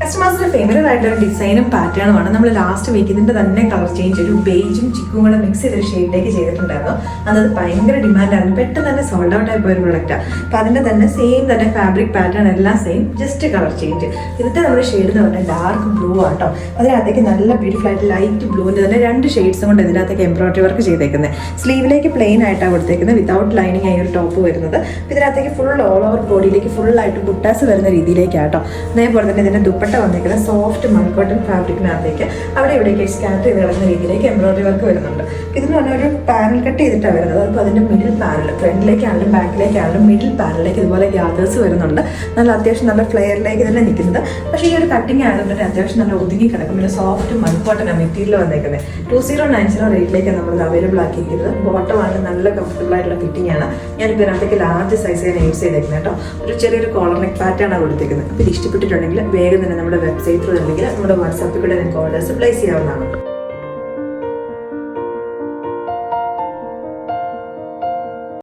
കസ്റ്റമേഴ്സിന്റെ favourite ആയിട്ടുള്ള ഡിസൈനും പാറ്റേണുമാണ്. നമ്മൾ ലാസ്റ്റ് വീക്ക് ഇതിന്റെ തന്നെ കളർ ചേഞ്ച് ഒരു ബേജും ചിക്കും കൂടെ മിക്സ് ചെയ്തൊരു ഷെയ്ഡിലേക്ക് ചെയ്തിട്ടുണ്ടായിരുന്നു. അത് ഭയങ്കര ഡിമാൻഡായിരുന്നു. പെട്ടെന്ന് തന്നെ സോൾഡ് ഔട്ട് ആയി പോയ ഒരു പ്രൊഡക്റ്റാണ്. അപ്പോൾ അതിന്റെ തന്നെ സെയിം തന്നെ ഫാബ്രിക് പാറ്റേൺ എല്ലാം സെയിം, ജസ്റ്റ് കളർ ചേഞ്ച്. ഇതിന്റെ നമ്മുടെ ഷെയ്ഡ് എന്ന് പറഞ്ഞാൽ ഡാർക്ക് ബ്ലൂ ആട്ടോ. അതിനകത്തേക്ക് നല്ല ബ്യൂട്ടിഫുൾ ആയിട്ട് ലൈറ്റ് ബ്ലൂവിന്റെ തന്നെ 2 ഷെയ്ഡ്സും കൊണ്ട് ഇതിനകത്തേക്ക് എംബ്രോയിഡറി വർക്ക് ചെയ്തേക്കുന്നത്. സ്ലീവിലേക്ക് പ്ലെയിൻ ആയിട്ടാണ് കൊടുത്തേക്കുന്നത്, വിതൗട്ട് ലൈനിങ് ആയി ഒരു ടോപ്പ് വരുന്നത്. ഇതിനകത്തേക്ക് ഫുൾ ഓൾ ഓവർ ബോഡിയിലേക്ക് ഫുള്ളായിട്ട് ബുട്ടാസ് വരുന്ന രീതിയിലേക്കാട്ടോ. അതേപോലെ തന്നെ ഇതിന്റെ ദുപ്പട്ട വന്നിരിക്കുന്നത് സോഫ്റ്റ് മൺകോട്ടൺ ഫാബ്രിക്കിനകത്തേക്ക് അവിടെ ഇവിടേക്ക് സ്കാറ്റർ ചെയ്ത് കിടക്കുന്ന രീതിയിലേക്ക് എംബ്രോയിഡറി വർക്ക് വരുന്നുണ്ട്. ഇതെന്ന് പറഞ്ഞാൽ ഒരു പാനൽ കട്ട് ചെയ്തിട്ടാണ് വരുന്നത്. അപ്പോൾ അതിന്റെ മിഡിൽ പാനൽ ഫ്രണ്ടിലേക്കാണെങ്കിലും ബാക്കിലേക്കാണെങ്കിലും മിഡിൽ പാനലിലേക്ക് ഇതുപോലെ ഗ്യാദേഴ്സ് വരുന്നുണ്ട്. നല്ല അത്യാവശ്യം നല്ല ഫ്ലെയറിലേക്ക് തന്നെ നിൽക്കുന്നത്. പക്ഷേ ഈ ഒരു കട്ടിങ് ആയതുകൊണ്ട് തന്നെ അത്യാവശ്യം നല്ല ഒതുങ്ങി കിടക്കും. പിന്നെ സോഫ്റ്റ് മൺകോട്ടൺ മെറ്റീരിയൽ വന്നേക്കുന്നത് 2090 റേറ്റിലേക്ക് നമ്മൾ അവൈലബിൾ ആക്കിയിരിക്കുന്നത്. ബോട്ടം ആണ് നല്ല കംഫർട്ടബിൾ ആയിട്ടുള്ള ഫിറ്റിംഗ് ആണ്. ഞാനിപ്പോൾ ഇതിനകത്തേക്ക് ലാർജ് സൈസ് തന്നെ യൂസ് ചെയ്തേക്കുന്നത് കേട്ടോ. ഒരു ചെറിയൊരു കോളർ നെക്ക് പാറ്റേൺ ആണ് കൊടുത്തേക്കുന്നത്. അപ്പോൾ ഇത് ഇഷ്ടപ്പെട്ടിട്ടുണ്ടെങ്കിൽ വേഗം തന്നെ നമ്മുടെ വെബ്സൈറ്റ് അല്ലെങ്കിൽ നമ്മുടെ വാട്സാപ്പിൽ കൂടെ നിങ്ങൾക്ക് ഓർഡേഴ്സ് പ്ലേസ് ചെയ്യാവുന്നതാണ്.